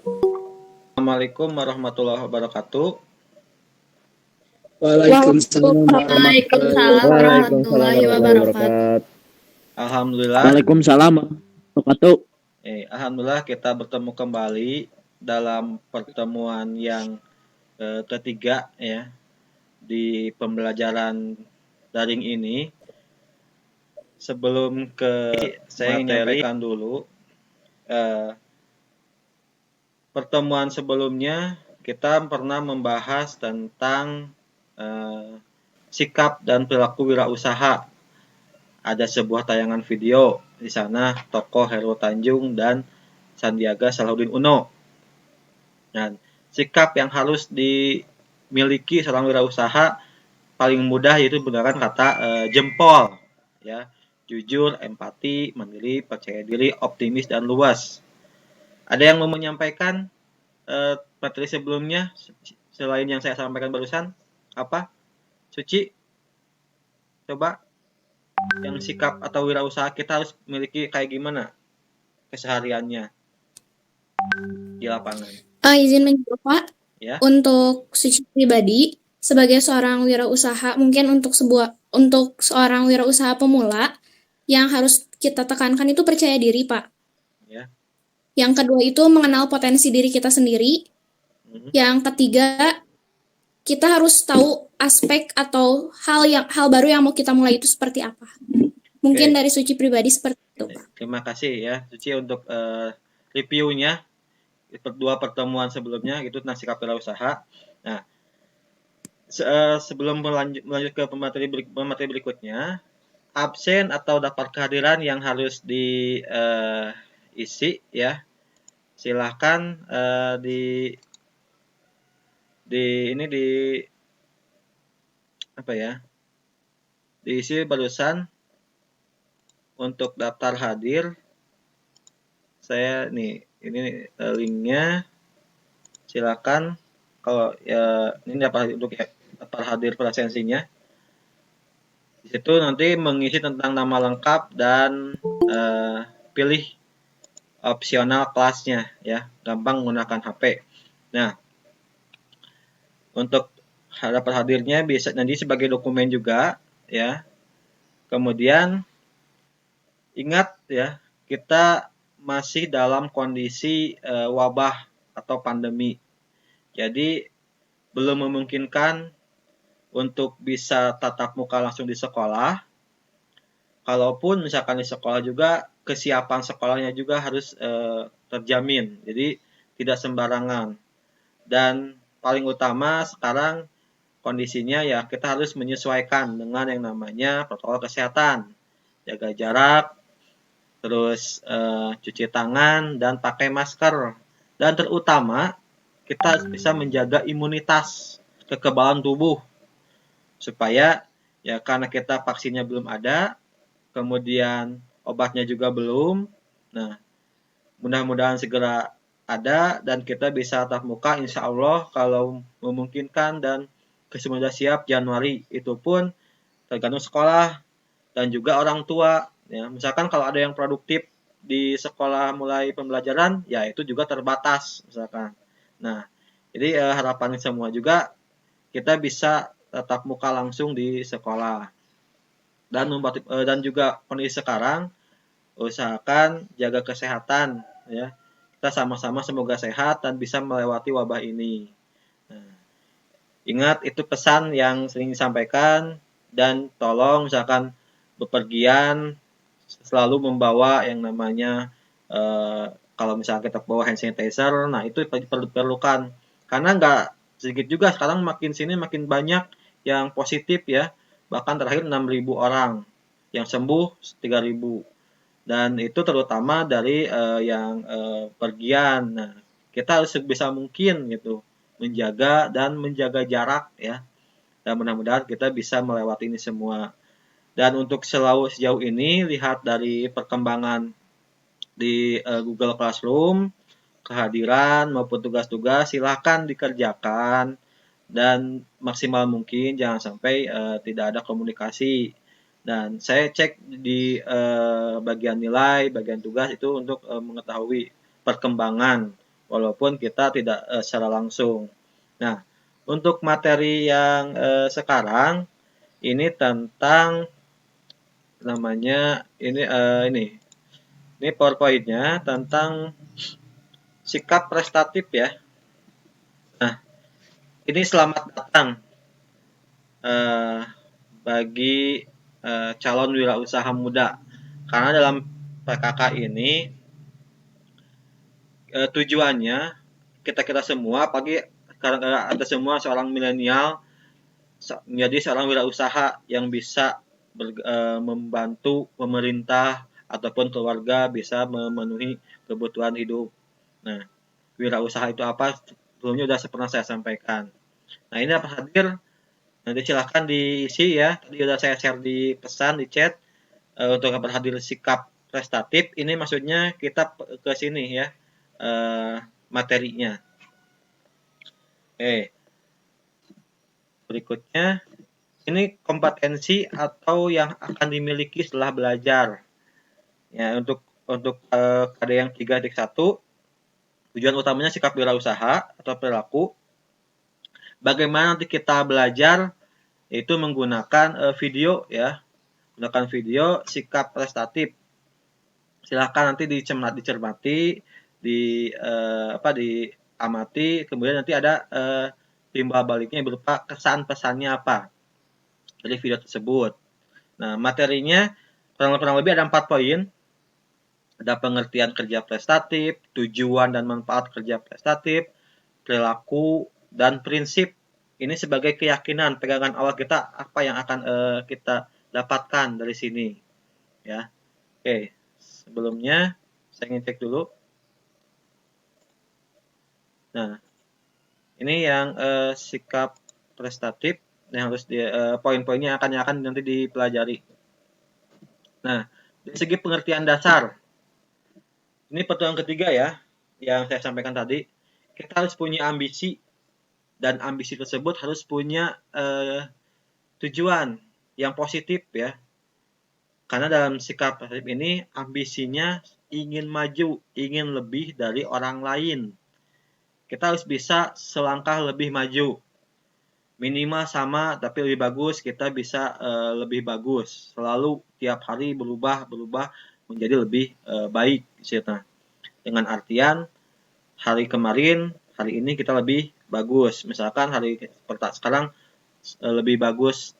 Assalamualaikum warahmatullahi wabarakatuh. Waalaikumsalam Waalaikumsalam warahmatullahi wabarakatuh. Alhamdulillah, Waalaikumsalam warahmatullahi wabarakatuh. alhamdulillah kita bertemu kembali dalam pertemuan yang ketiga ya di pembelajaran daring ini. Sebelum ke saya ingin menyampaikan dulu pertemuan sebelumnya kita pernah membahas tentang sikap dan perilaku wirausaha. Ada sebuah tayangan video di sana tokoh Heru Tanjung dan Sandiaga Salahuddin Uno. Dan sikap yang harus dimiliki seorang wirausaha paling mudah yaitu menggunakan kata jempol, ya, jujur, empati, mandiri, percaya diri, optimis dan luas. Ada yang mau menyampaikan materi sebelumnya selain yang saya sampaikan barusan? Apa? Suci? Coba yang sikap atau wirausaha kita harus miliki kayak gimana kesehariannya di lapangan? Izin menjawab, Pak. Ya. Untuk Suci pribadi, sebagai seorang wirausaha, mungkin untuk seorang wirausaha pemula, yang harus kita tekankan itu percaya diri, Pak. Ya. Yang kedua itu mengenal potensi diri kita sendiri. Yang ketiga, kita harus tahu aspek atau hal baru yang mau kita mulai itu seperti apa. Mungkin dari Suci pribadi seperti itu, Pak. Terima kasih ya Suci untuk reviewnya dua pertemuan sebelumnya itu tentang sikap wirausaha. Nah, sebelum melanjut ke pemateri berikutnya, absen atau daftar kehadiran yang harus diisi ya. Silahkan di apa ya? Diisi barusan untuk daftar hadir. Saya nih ini linknya. Silakan kalau ya ini dapat untuk daftar hadir presensinya. Di situ nanti mengisi tentang nama lengkap dan pilih opsional kelasnya ya, gampang menggunakan HP. Nah, untuk dapat hadirnya bisa nanti sebagai dokumen juga ya. Kemudian ingat ya, kita masih dalam kondisi wabah atau pandemi. Jadi belum memungkinkan untuk bisa tatap muka langsung di sekolah. Kalaupun misalkan di sekolah juga, kesiapan sekolahnya juga harus terjamin. Jadi tidak sembarangan. Dan paling utama sekarang kondisinya ya kita harus menyesuaikan dengan yang namanya protokol kesehatan. Jaga jarak, terus cuci tangan dan pakai masker. Dan terutama kita harus bisa menjaga imunitas, kekebalan tubuh. Supaya ya karena kita vaksinnya belum ada, kemudian obatnya juga belum. Nah, mudah-mudahan segera ada dan kita bisa tatap muka insya Allah kalau memungkinkan dan kesemuanya siap Januari. Itu pun tergantung sekolah dan juga orang tua. Ya, misalkan kalau ada yang produktif di sekolah mulai pembelajaran, ya itu juga terbatas misalkan. Nah, jadi harapan semua juga kita bisa tatap muka langsung di sekolah. Dan juga kondisi sekarang usahakan jaga kesehatan ya. Kita sama-sama semoga sehat dan bisa melewati wabah ini. Nah, ingat itu pesan yang sering disampaikan dan tolong misalkan bepergian selalu membawa yang namanya kalau misalnya kita bawa hand sanitizer, nah itu diperlukan karena nggak sedikit juga sekarang makin sini makin banyak yang positif ya, bahkan terakhir 6.000 orang yang sembuh 3.000 dan itu terutama dari yang pergian. Nah, kita harus sebisa mungkin gitu menjaga jarak ya, dan mudah-mudahan kita bisa melewati ini semua. Dan untuk sejauh ini lihat dari perkembangan di Google Classroom, kehadiran maupun tugas-tugas silahkan dikerjakan dan maksimal mungkin jangan sampai tidak ada komunikasi. Dan saya cek di bagian nilai, bagian tugas itu untuk mengetahui perkembangan walaupun kita tidak secara langsung. Nah, untuk materi yang sekarang ini tentang namanya ini PowerPoint-nya tentang sikap prestatif ya. Nah, ini selamat datang bagi calon wirausaha muda, karena dalam PKK ini tujuannya kita semua, apalagi sekarang ada semua seorang milenial menjadi seorang wirausaha yang bisa membantu pemerintah ataupun keluarga bisa memenuhi kebutuhan hidup. Nah, wirausaha itu apa? Sebelumnya sudah pernah saya sampaikan. Nah, ini dapat hadir, nanti silahkan diisi ya. Tadi sudah saya share di pesan di chat untuk dapat hadir sikap prestatif. Ini maksudnya kita ke sini ya materinya. Berikutnya ini kompetensi atau yang akan dimiliki setelah belajar. Ya, untuk KD yang 3.1, tujuan utamanya sikap wirausaha atau perilaku. Bagaimana nanti kita belajar, yaitu menggunakan video ya, menggunakan video sikap prestatif. Silahkan nanti dicermati, diamati, kemudian nanti ada timbal baliknya berupa kesan pesannya apa dari video tersebut. Nah, materinya kurang lebih ada 4 poin. Ada pengertian kerja prestatif, tujuan dan manfaat kerja prestatif, perilaku, dan prinsip. Ini sebagai keyakinan, pegangan awal kita apa yang akan kita dapatkan dari sini. Ya, oke. Sebelumnya saya ingin cek dulu. Nah, ini yang sikap prestatif yang harus poin-poinnya akan nanti dipelajari. Nah, dari segi pengertian dasar, ini pertemuan ketiga ya, yang saya sampaikan tadi. Kita harus punya ambisi, dan ambisi tersebut harus punya tujuan yang positif ya. Karena dalam sikap prestatif ini, ambisinya ingin maju, ingin lebih dari orang lain. Kita harus bisa selangkah lebih maju. Minimal sama, tapi lebih bagus, kita bisa lebih bagus. Selalu tiap hari berubah menjadi lebih baik. Nah, dengan artian hari kemarin, hari ini kita lebih bagus. Misalkan hari sekarang lebih bagus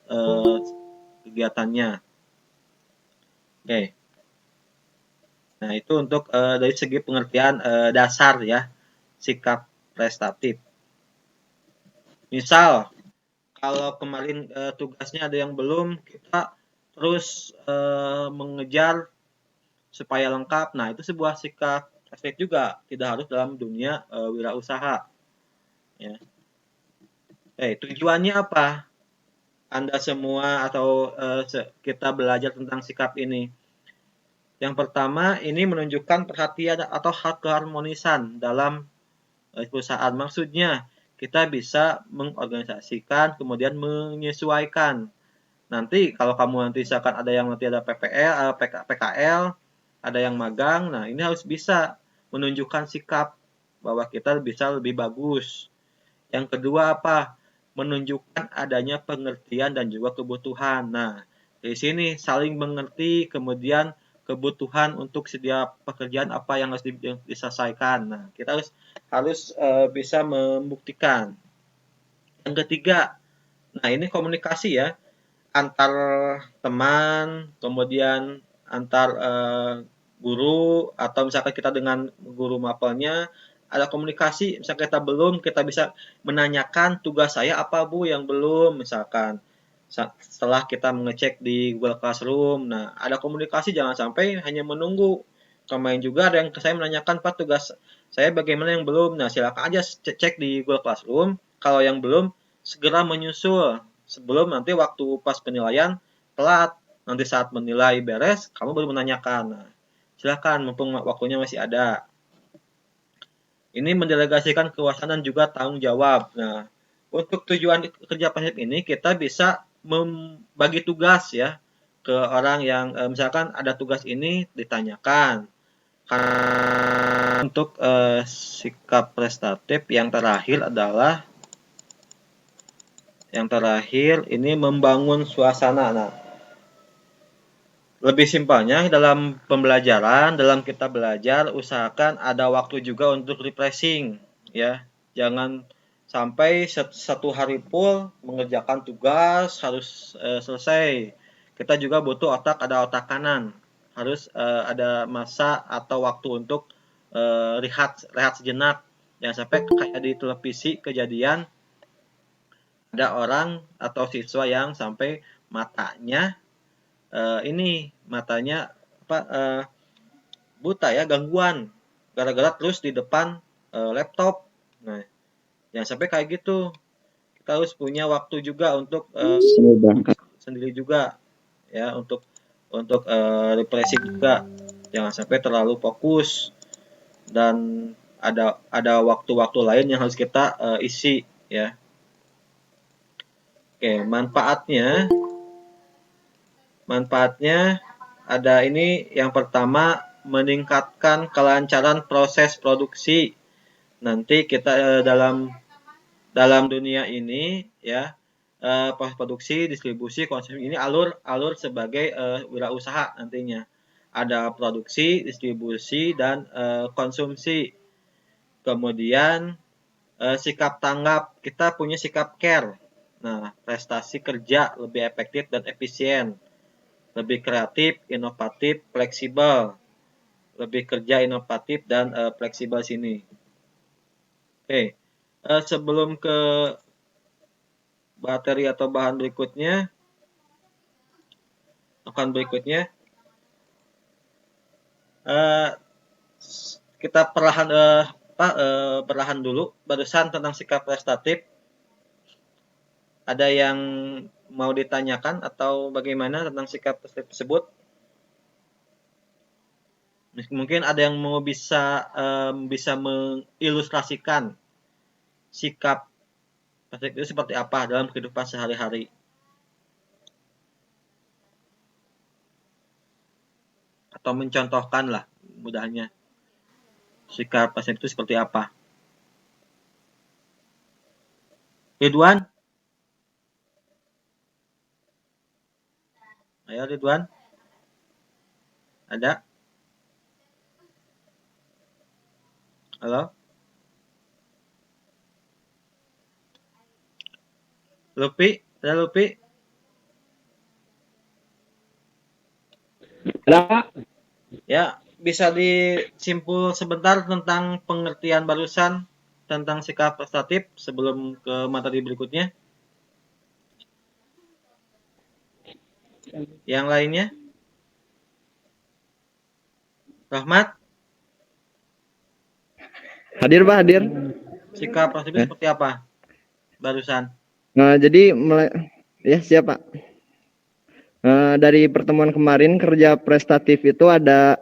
kegiatannya. Oke. Nah, itu untuk dari segi pengertian dasar ya, sikap prestatif. Misal, kalau kemarin tugasnya ada yang belum, kita terus mengejar supaya lengkap. Nah, itu sebuah sikap prestatif juga, tidak harus dalam dunia wirausaha. Ya. Tujuannya apa? Anda semua atau kita belajar tentang sikap ini. Yang pertama, ini menunjukkan perhatian atau keharmonisan dalam perusahaan. Maksudnya, kita bisa mengorganisasikan, kemudian menyesuaikan. Nanti kalau kamu nanti misalkan ada yang nanti ada PKL, ada yang magang, nah ini harus bisa menunjukkan sikap bahwa kita bisa lebih bagus. Yang kedua apa? Menunjukkan adanya pengertian dan juga kebutuhan. Nah, di sini saling mengerti, kemudian kebutuhan untuk setiap pekerjaan apa yang harus diselesaikan. Nah, kita harus bisa membuktikan. Yang ketiga, nah ini komunikasi ya, antar teman, kemudian antar guru, atau misalkan kita dengan guru mapelnya ada komunikasi. Misalkan kita belum, kita bisa menanyakan tugas saya apa Bu yang belum, misalkan setelah kita mengecek di Google Classroom. Nah, ada komunikasi, jangan sampai hanya menunggu. Kemarin juga ada yang saya menanyakan, Pak, tugas saya bagaimana yang belum. Nah, silakan aja cek di Google Classroom. Kalau yang belum, segera menyusul sebelum nanti waktu pas penilaian telat. Nanti saat menilai beres, kamu baru menanyakan. Nah, silakan mumpung waktunya masih ada. Ini mendelegasikan kekuasaan dan juga tanggung jawab. Nah, untuk tujuan kerja pasif ini kita bisa membagi tugas ya ke orang yang misalkan ada tugas ini ditanyakan. untuk sikap prestatif yang terakhir adalah ini membangun suasana. Nah, lebih simpelnya dalam pembelajaran, dalam kita belajar, usahakan ada waktu juga untuk refreshing, ya. Jangan sampai satu hari full mengerjakan tugas harus selesai. Kita juga butuh ada otak kanan. Harus ada masa atau waktu untuk rehat sejenak. Jangan sampai kayak di televisi kejadian ada orang atau siswa yang sampai matanya buta ya, gangguan gara-gara terus di depan laptop. Nah, jangan sampai kayak gitu. Kita harus punya waktu juga untuk sendiri juga ya, untuk refreshing juga. Jangan sampai terlalu fokus dan ada waktu-waktu lain yang harus kita isi ya. Oke, manfaatnya ada ini. Yang pertama, meningkatkan kelancaran proses produksi. Nanti kita dalam dunia ini ya, proses produksi, distribusi, konsumsi ini alur sebagai wirausaha nantinya. Ada produksi, distribusi, dan konsumsi. Kemudian sikap tanggap, kita punya sikap care. Nah, prestasi kerja lebih efektif dan efisien. Lebih kreatif, inovatif, fleksibel. Lebih kerja inovatif dan fleksibel sini. Oke, sebelum ke materi atau bahan berikutnya, kita perlahan dulu barusan tentang sikap prestatif. Ada yang mau ditanyakan atau bagaimana tentang sikap tersebut? Mungkin ada yang mau bisa mengilustrasikan sikap itu seperti apa dalam kehidupan sehari-hari. Atau mencontohkan lah mudahnya sikap itu seperti apa. Ridwan? Ayo Ridwan. Ada? Halo? Lupi? Ada Lupi? Ada. Ya, bisa disimpul sebentar tentang pengertian barusan tentang sikap prestatif sebelum ke materi berikutnya. Yang lainnya? Rahmat? Hadir Pak, hadir. Sikap prestatif seperti apa barusan? Nah, jadi ya siap Pak. Dari pertemuan kemarin, kerja prestatif itu ada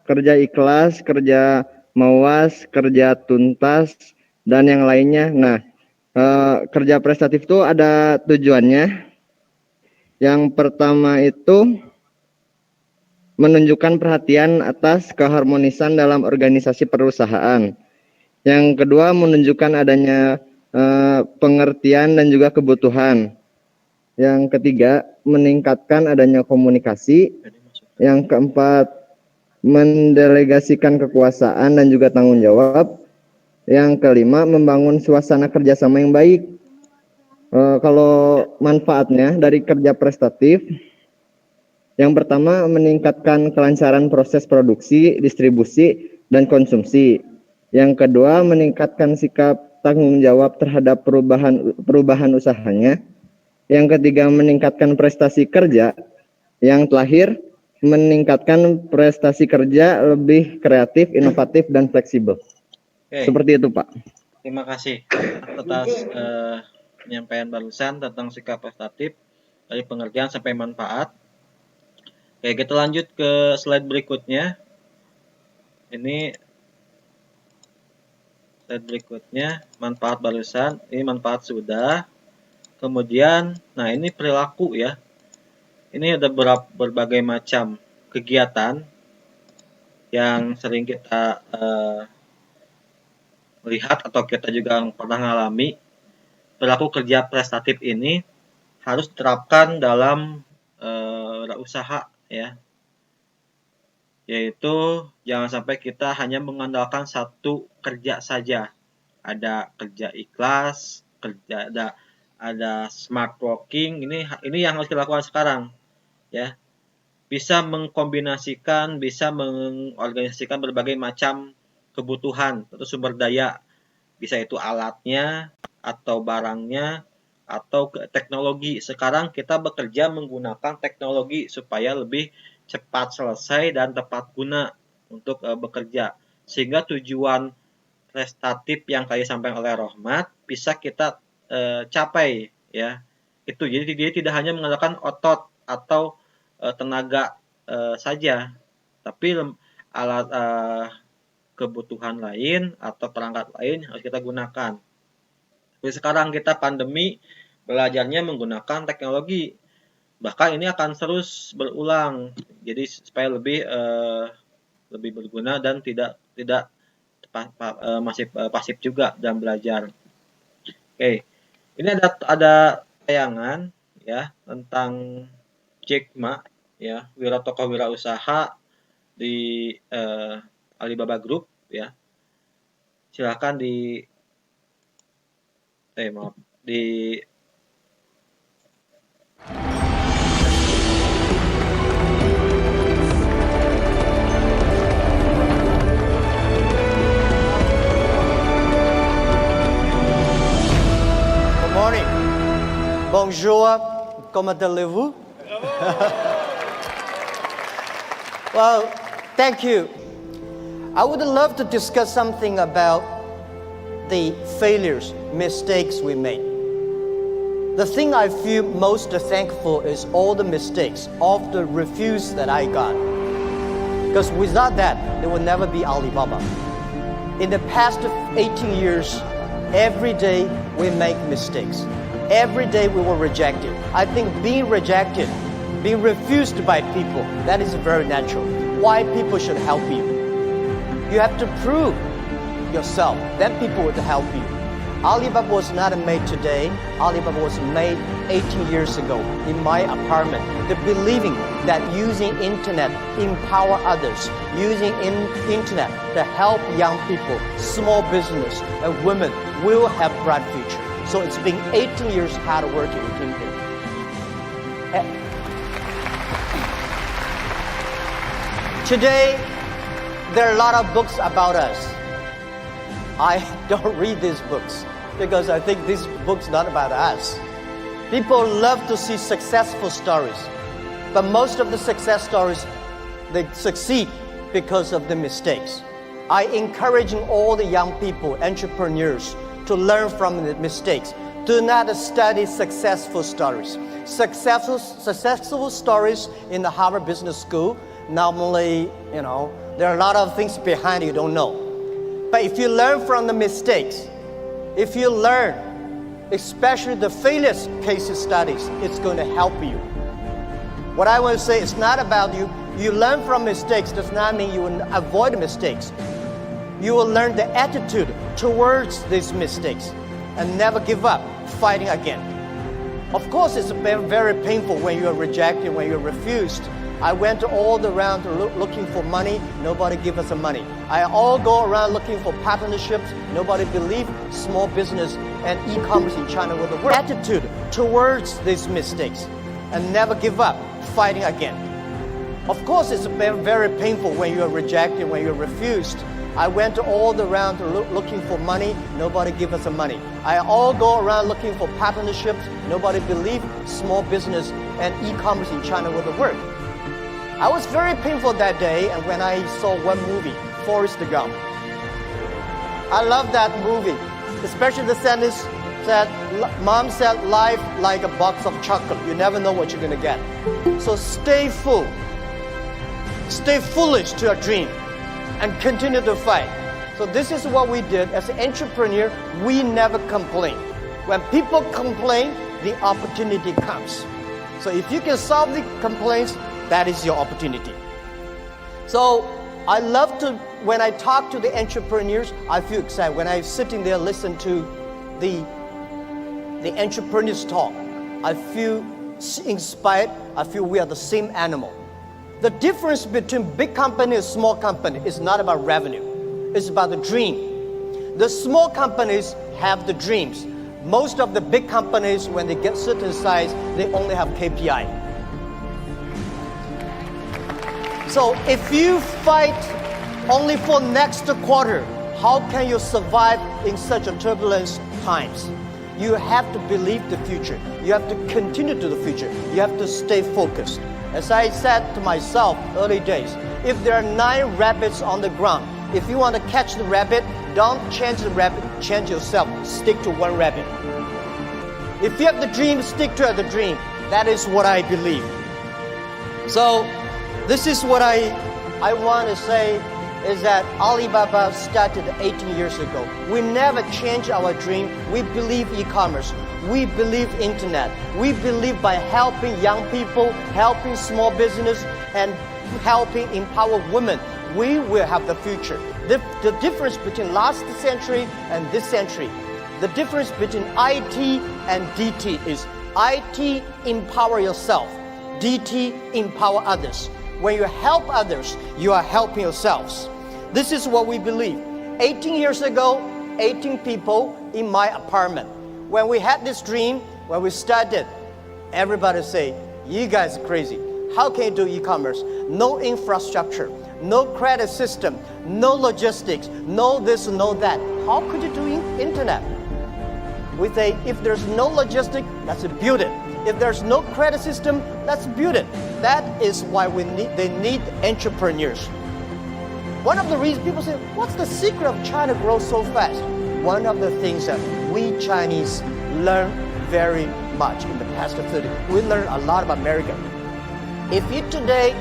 kerja ikhlas, kerja mawas, kerja tuntas, dan yang lainnya. Nah, kerja prestatif itu ada tujuannya. Yang pertama itu menunjukkan perhatian atas keharmonisan dalam organisasi perusahaan. Yang kedua, menunjukkan adanya pengertian dan juga kebutuhan. Yang ketiga, meningkatkan adanya komunikasi. Yang keempat, mendelegasikan kekuasaan dan juga tanggung jawab. Yang kelima, membangun suasana kerjasama yang baik. Kalau manfaatnya dari kerja prestatif, yang pertama, meningkatkan kelancaran proses produksi, distribusi, dan konsumsi. Yang kedua, meningkatkan sikap tanggung jawab terhadap perubahan usahanya. Yang ketiga, meningkatkan prestasi kerja. Yang terakhir, meningkatkan prestasi kerja lebih kreatif, inovatif, dan fleksibel. Oke. Seperti itu, Pak. Terima kasih atas penyampaian barusan tentang sikap prestatif dari pengertian sampai manfaat. Oke, kita lanjut ke slide berikutnya. Ini slide berikutnya, manfaat barusan. Ini manfaat sudah. Kemudian, nah ini perilaku ya. Ini ada berbagai macam kegiatan yang sering kita lihat atau kita juga pernah mengalami, perilaku kerja prestatif ini harus diterapkan dalam usaha ya. Yaitu jangan sampai kita hanya mengandalkan satu kerja saja. Ada kerja ikhlas, kerja ada smart working, ini yang harus dilakukan sekarang ya. Bisa mengkombinasikan, bisa mengorganisasikan berbagai macam kebutuhan atau sumber daya, bisa itu alatnya atau barangnya atau teknologi. Sekarang kita bekerja menggunakan teknologi supaya lebih cepat selesai dan tepat guna untuk bekerja, sehingga tujuan prestatif yang tadi disampaikan oleh Rohmat bisa kita capai ya. Itu jadi dia tidak hanya mengandalkan otot atau tenaga saja, tapi alat kebutuhan lain atau perangkat lain harus kita gunakan. Seperti sekarang kita pandemi, belajarnya menggunakan teknologi, bahkan ini akan terus berulang, jadi supaya lebih berguna dan tidak masih pasif juga dalam belajar. Oke, ini ada tayangan ya tentang Jack Ma ya, tokoh wirausaha di Alibaba Group ya. Silakan di Good morning. Bonjour. Comment allez-vous? Well, thank you. I would love to discuss something about the failures, mistakes we made. The thing I feel most thankful is all the mistakes, all the refuse that I got. Because without that, there would never be Alibaba. In the past 18 years, every day we make mistakes. Every day we were rejected. I think being rejected, being refused by people, that is very natural. Why people should help you? You have to prove yourself, then people would help you. Alibaba was not made today. Alibaba was made 18 years ago in my apartment. The believing that using internet empower others, using internet to help young people, small business, and women will have bright future. So it's been 18 years hard working with Kingpin. Today, there are a lot of books about us. I don't read these books because I think these books not about us. People love to see successful stories, but most of the success stories, they succeed because of the mistakes. I encourage all the young people, entrepreneurs, to learn from the mistakes. Do not study successful stories. Successful stories in the Harvard Business School, normally, there are a lot of things behind you don't know. But if you learn from the mistakes, if you learn, especially the failure case studies, it's going to help you. What I want to say is not about you. You learn from mistakes does not mean you will avoid mistakes. You will learn the attitude towards these mistakes and never give up, fighting again. Of course, it's very, very painful when you are rejected, when you're refused. I went all around looking for money. Nobody give us the money. I all go around looking for partnerships. Nobody believe small business and e-commerce in China will work. Attitude towards these mistakes and never give up, fighting again. Of course, it's very, very painful when you are rejected, when you're refused. I went all around looking for money. Nobody give us the money. I all go around looking for partnerships. Nobody believe small business and e-commerce in China will work. I was very painful that day, and when I saw one movie, Forrest Gump. I love that movie, especially the sentence that Mom said, life like a box of chocolate. You never know what you're going to get. So stay full. Stay foolish to your dream and continue to fight. So this is what we did. As an entrepreneur, we never complain. When people complain, the opportunity comes. So if you can solve the complaints, that is your opportunity. So I love to, when I talk to the entrepreneurs, I feel excited. When I'm sitting there, listen to the entrepreneurs talk, I feel inspired. I feel we are the same animal. The difference between big company and small company is not about revenue. It's about the dream. The small companies have the dreams. Most of the big companies, when they get certain size, they only have KPI. So if you fight only for next quarter, how can you survive in such a turbulent times? You have to believe the future. You have to continue to the future. You have to stay focused. As I said to myself early days, if there are 9 rabbits on the ground, if you want to catch the rabbit, don't change the rabbit, change yourself. Stick to one rabbit. If you have the dream, stick to the dream. That is what I believe. So this is what I want to say is that Alibaba started 18 years ago. We never change our dream. We believe e-commerce. We believe internet. We believe by helping young people, helping small business, and helping empower women, we will have the future. The difference between last century and this century, the difference between IT and DT is IT, empower yourself. DT, empower others. When you help others, you are helping yourselves. This is what we believe. 18 years ago, 18 people in my apartment. When we had this dream, when we started, everybody say, you guys are crazy. How can you do e-commerce? No infrastructure, no credit system, no logistics, no this, no that. How could you do internet? We say, if there's no logistics, let's build it. If there's no credit system, let's build it. That is why they need entrepreneurs. One of the reasons people say, what's the secret of China grow so fast? One of the things that we Chinese learn very much in the past 30 years. We learn a lot about America. If you today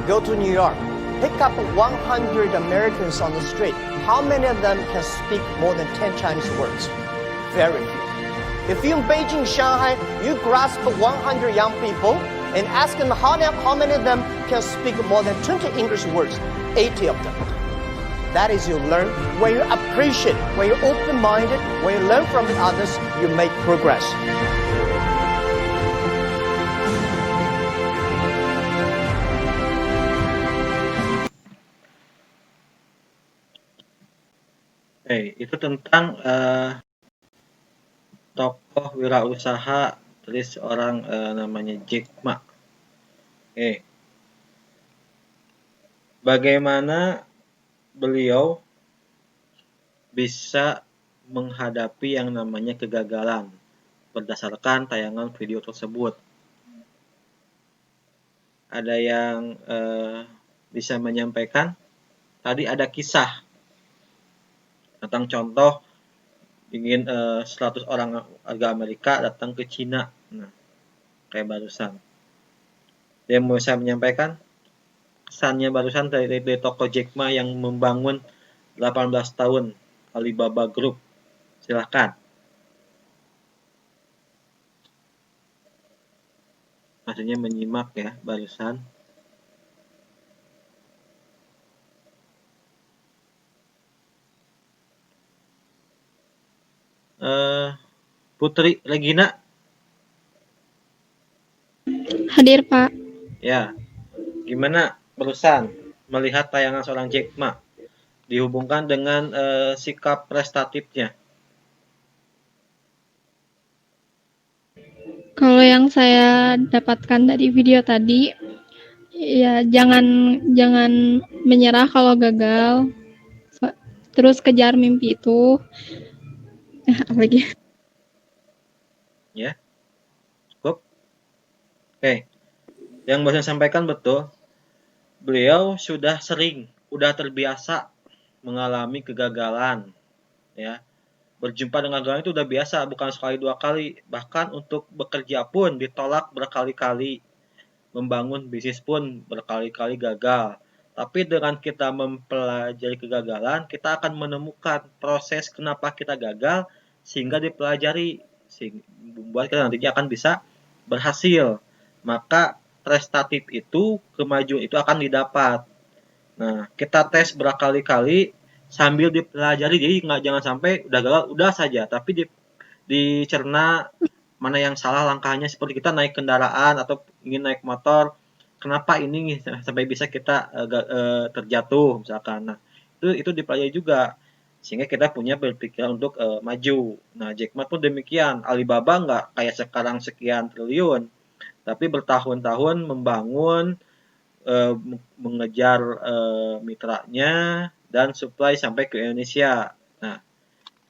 go to New York, pick up 100 Americans on the street, how many of them can speak more than 10 Chinese words? Very few. If you're in Beijing, Shanghai, you grasp 100 young people and ask them how many of them can speak more than 20 English words, 80 of them. That is you learn. When you appreciate, when you're open-minded, when you learn from the others, you make progress. Itu tentang tokoh wirausaha dari seorang namanya Jack Ma. Bagaimana beliau bisa menghadapi yang namanya kegagalan berdasarkan tayangan video tersebut. Ada yang bisa menyampaikan? Tadi ada kisah tentang contoh ingin 100 orang warga Amerika datang ke Cina. Nah, kayak barusan. Dia mau saya menyampaikan kesannya barusan dari toko Jack Ma yang membangun 18 tahun Alibaba Group. Silahkan. Maksudnya menyimak ya barusan. Putri Regina. Hadir, Pak. Ya, gimana barusan melihat tayangan seorang Jack Ma dihubungkan dengan sikap prestatifnya? Kalau yang saya dapatkan dari video tadi, ya jangan menyerah kalau gagal, terus kejar mimpi itu. Apalagi? Ya, cukup. Yang barusan sampaikan betul. Beliau sudah terbiasa mengalami kegagalan, ya. Berjumpa dengan kegagalan itu udah biasa, bukan sekali dua kali. Bahkan untuk bekerja pun ditolak berkali-kali. Membangun bisnis pun berkali-kali gagal. Tapi dengan kita mempelajari kegagalan, kita akan menemukan proses kenapa kita gagal sehingga dipelajari, sehingga membuat kita nantinya akan bisa berhasil. Maka prestatif itu, kemajuan itu akan didapat. Nah, kita tes berkali-kali sambil dipelajari, jadi jangan sampai udah gagal, udah saja, tapi dicerna mana yang salah langkahnya, seperti kita naik kendaraan atau ingin naik motor, kenapa ini sampai bisa kita terjatuh misalkan. Nah, itu dipelajari juga sehingga kita punya berpikiran untuk maju. Nah, Jack Ma pun demikian. Alibaba nggak kayak sekarang sekian triliun, tapi bertahun-tahun membangun, mengejar mitranya dan supply sampai ke Indonesia. Nah,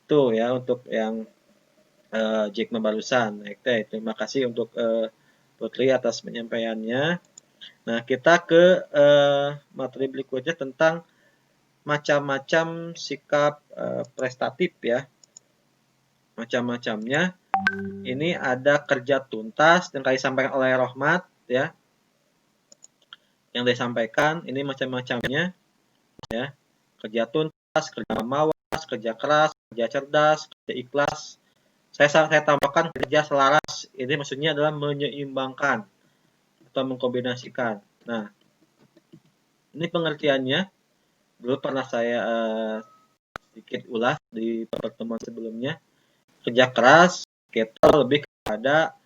itu ya untuk yang Jack Ma barusan. Terima kasih untuk Putri atas penyampaiannya. Nah, kita ke materi berikutnya tentang macam-macam sikap prestatif ya. Macam-macamnya. Ini ada kerja tuntas yang tadi disampaikan oleh Rohmat ya. Yang disampaikan ini macam-macamnya ya. Kerja tuntas, kerja mawas, kerja keras, kerja cerdas, kerja ikhlas. Saya tambahkan kerja selaras. Ini maksudnya adalah menyeimbangkan atau mengkombinasikan. Nah, ini pengertiannya. Dulu pernah saya sedikit ulas di pertemuan sebelumnya. Kerja keras kita lebih kepada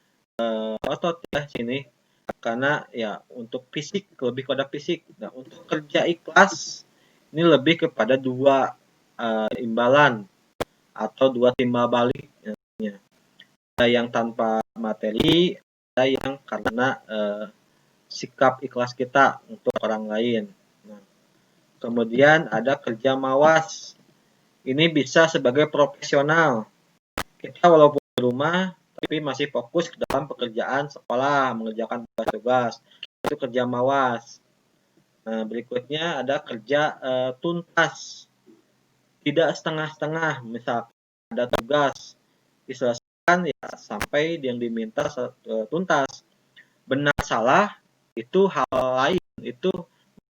otot ya sini, karena ya untuk fisik lebih kepada fisik. Nah, untuk kerja ikhlas ini lebih kepada dua imbalan atau dua timbal balik. Ada yang tanpa materi, ada yang karena sikap ikhlas kita untuk orang lain. Nah, kemudian ada kerja mawas. Ini bisa sebagai profesional. Kita walaupun di rumah, tapi masih fokus ke dalam pekerjaan sekolah, mengerjakan tugas-tugas. Itu kerja mawas. Nah, berikutnya ada kerja tuntas. Tidak setengah-setengah. Misal ada tugas diselesaikan ya sampai yang diminta tuntas. Benar salah itu hal lain, itu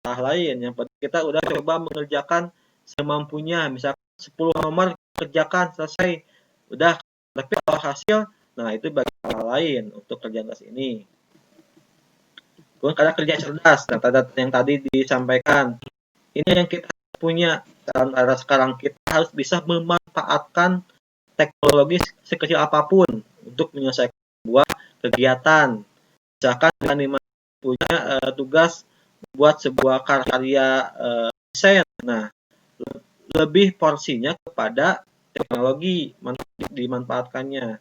masalah lain. Yang penting kita udah coba mengerjakan semampunya. Misalkan 10 nomor kerjakan selesai, udah. Tapi kalau hasil, nah itu bagi hal lain untuk kerja tuntas ini. Kemudian ada kerja cerdas, nah yang tadi disampaikan. Ini yang kita punya dalam era sekarang, kita harus bisa memanfaatkan teknologi sekecil apapun untuk menyelesaikan sebuah kegiatan. Misalkan dengan punya tugas buat sebuah karya desain. Nah, lebih porsinya kepada teknologi dimanfaatkannya.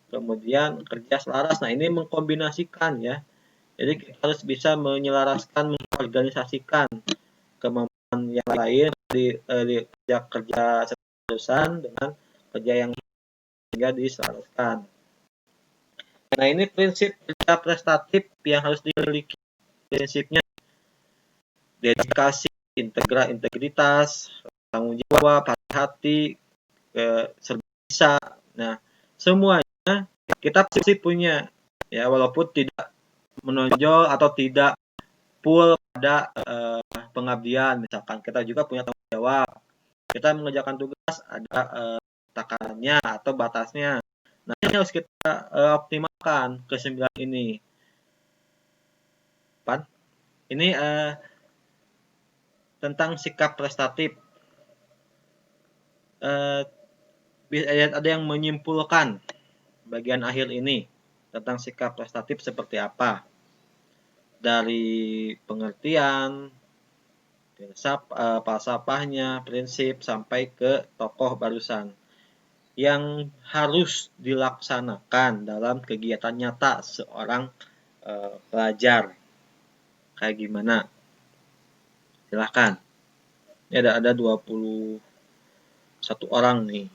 Kemudian kerja selaras. Nah, ini mengkombinasikan ya. Jadi kita harus bisa menyelaraskan, mengorganisasikan kemampuan yang lain di kerja terusan dengan kerja yang sehingga diselaraskan. Nah, ini prinsip kerja prestatif yang harus dimiliki. Prinsipnya dedikasi, integritas, tanggung jawab, hati-hati, serba bisa. Nah, semuanya kita pasti punya ya, walaupun tidak menonjol atau tidak full pada pengabdian. Misalkan kita juga punya tanggung jawab. Kita mengerjakan tugas ada takarannya atau batasnya. Nah, ini harus kita optimalkan ke-9 ini. Ini tentang sikap prestatif. Ada yang menyimpulkan bagian akhir ini tentang sikap prestatif seperti apa. Dari pengertian, falsafahnya, prinsip, sampai ke tokoh barusan. Yang harus dilaksanakan dalam kegiatan nyata seorang pelajar. Kayak gimana? Silahkan. Ini ada 21 orang nih.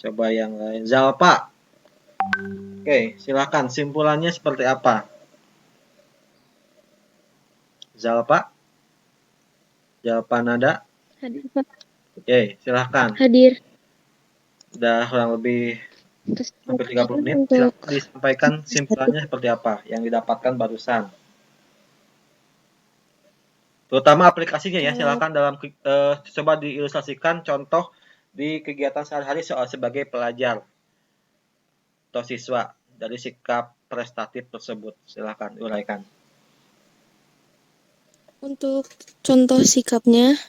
Coba yang lain. Zalpa. Oke, silahkan. Simpulannya seperti apa? Zalpa? Zalpa Nada? Hadir. Oke, silahkan. Hadir. Udah kurang lebih hampir 30 menit. Silahkan disampaikan simpulannya seperti apa yang didapatkan barusan. Terutama aplikasinya ya, silakan coba diilustrasikan contoh di kegiatan sehari-hari sebagai pelajar atau siswa dari sikap prestatif tersebut. Silakan uraikan. Untuk contoh sikapnya,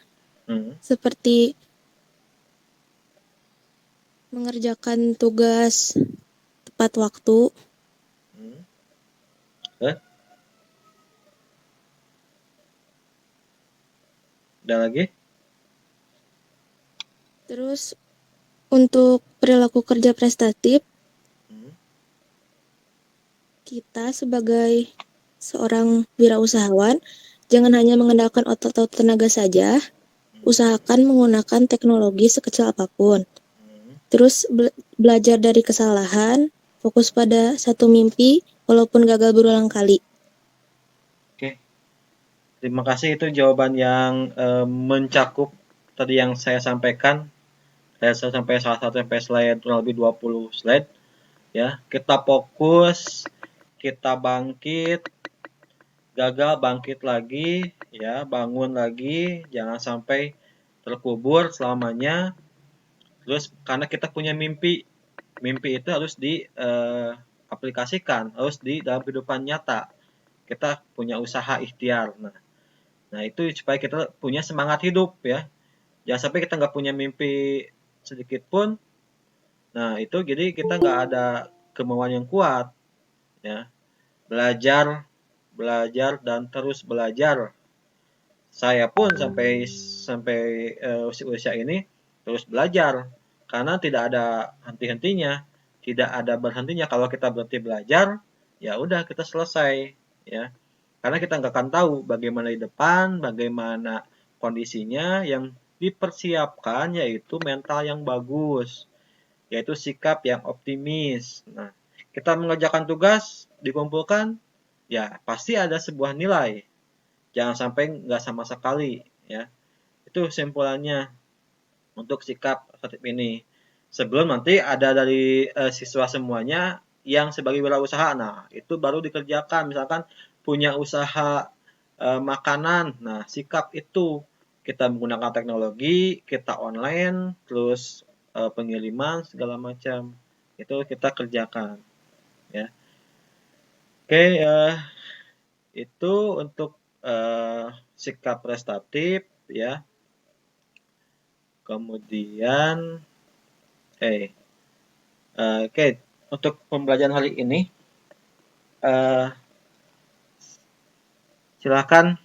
seperti mengerjakan tugas tepat waktu. Ada lagi? Terus untuk perilaku kerja prestatif, kita sebagai seorang wirausahawan jangan hanya mengandalkan otot atau tenaga saja, usahakan menggunakan teknologi sekecil apapun. Terus belajar dari kesalahan, fokus pada satu mimpi walaupun gagal berulang kali. Oke. Terima kasih, itu jawaban yang mencakup tadi yang saya sampaikan. Saya sampai salah satu sampai slide kurang lebih 20 slide. Ya, kita fokus, kita bangkit, gagal bangkit lagi, ya, bangun lagi, jangan sampai terkubur selamanya. Terus karena kita punya mimpi itu harus diaplikasikan, harus di dalam kehidupan nyata. Kita punya usaha ikhtiar. Nah itu supaya kita punya semangat hidup, ya. Jangan sampai kita nggak punya mimpi sedikit pun. Nah itu jadi kita nggak ada kemauan yang kuat, ya. Belajar dan terus belajar. Saya pun sampai usia ini terus belajar karena tidak ada henti-hentinya, tidak ada berhentinya. Kalau kita berhenti belajar, ya udah kita selesai, ya. Karena kita nggak akan tahu bagaimana di depan, bagaimana kondisinya. Yang dipersiapkan yaitu mental yang bagus, yaitu sikap yang optimis. Nah, kita mengerjakan tugas, dikumpulkan, ya pasti ada sebuah nilai. Jangan sampai nggak sama sekali, ya. Itu kesimpulannya untuk sikap positif ini. Sebelum nanti ada dari siswa semuanya yang sebagai wirausaha, nah itu baru dikerjakan. Misalkan punya usaha makanan, nah sikap itu kita menggunakan teknologi, kita online, terus pengiriman segala macam itu kita kerjakan, ya. Oke, itu untuk sikap prestatif, ya. Kemudian oke, untuk pembelajaran hari ini silakan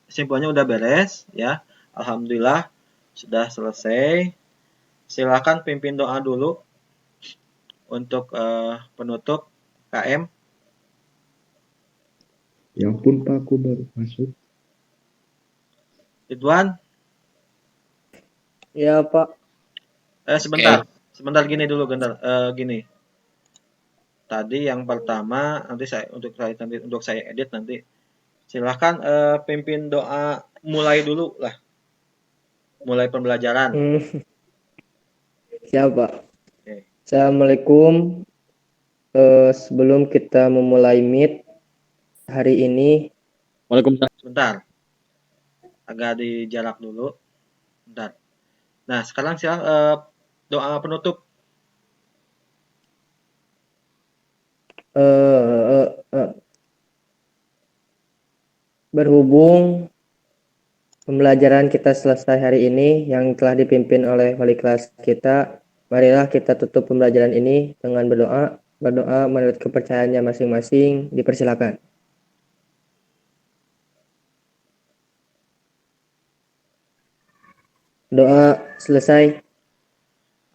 simpulannya udah beres, ya. Alhamdulillah sudah selesai. Silakan pimpin doa dulu untuk penutup KM. Ya ampun Pak, aku baru masuk. Ridwan? Ya Pak. Sebentar gini dulu, gini. Tadi yang pertama nanti untuk saya edit nanti. Silahkan pimpin doa mulai dulu lah. Mulai pembelajaran. Siap Pak. Okay. Assalamualaikum. Sebelum kita memulai meet hari ini. Waalaikumsalam. Sebentar. Agak di jarak dulu. Bentar. Nah, sekarang silakan doa penutup. Berhubung pembelajaran kita selesai hari ini yang telah dipimpin oleh wali kelas kita, marilah kita tutup pembelajaran ini dengan berdoa menurut kepercayaannya masing-masing. Dipersilakan. Doa selesai.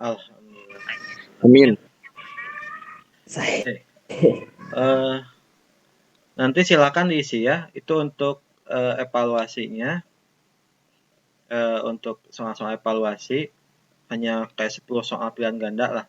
Alhamdulillah. Amin. Nanti silakan diisi, ya. Itu untuk evaluasinya. Untuk soal-soal evaluasi hanya kayak 10 soal pilihan ganda lah.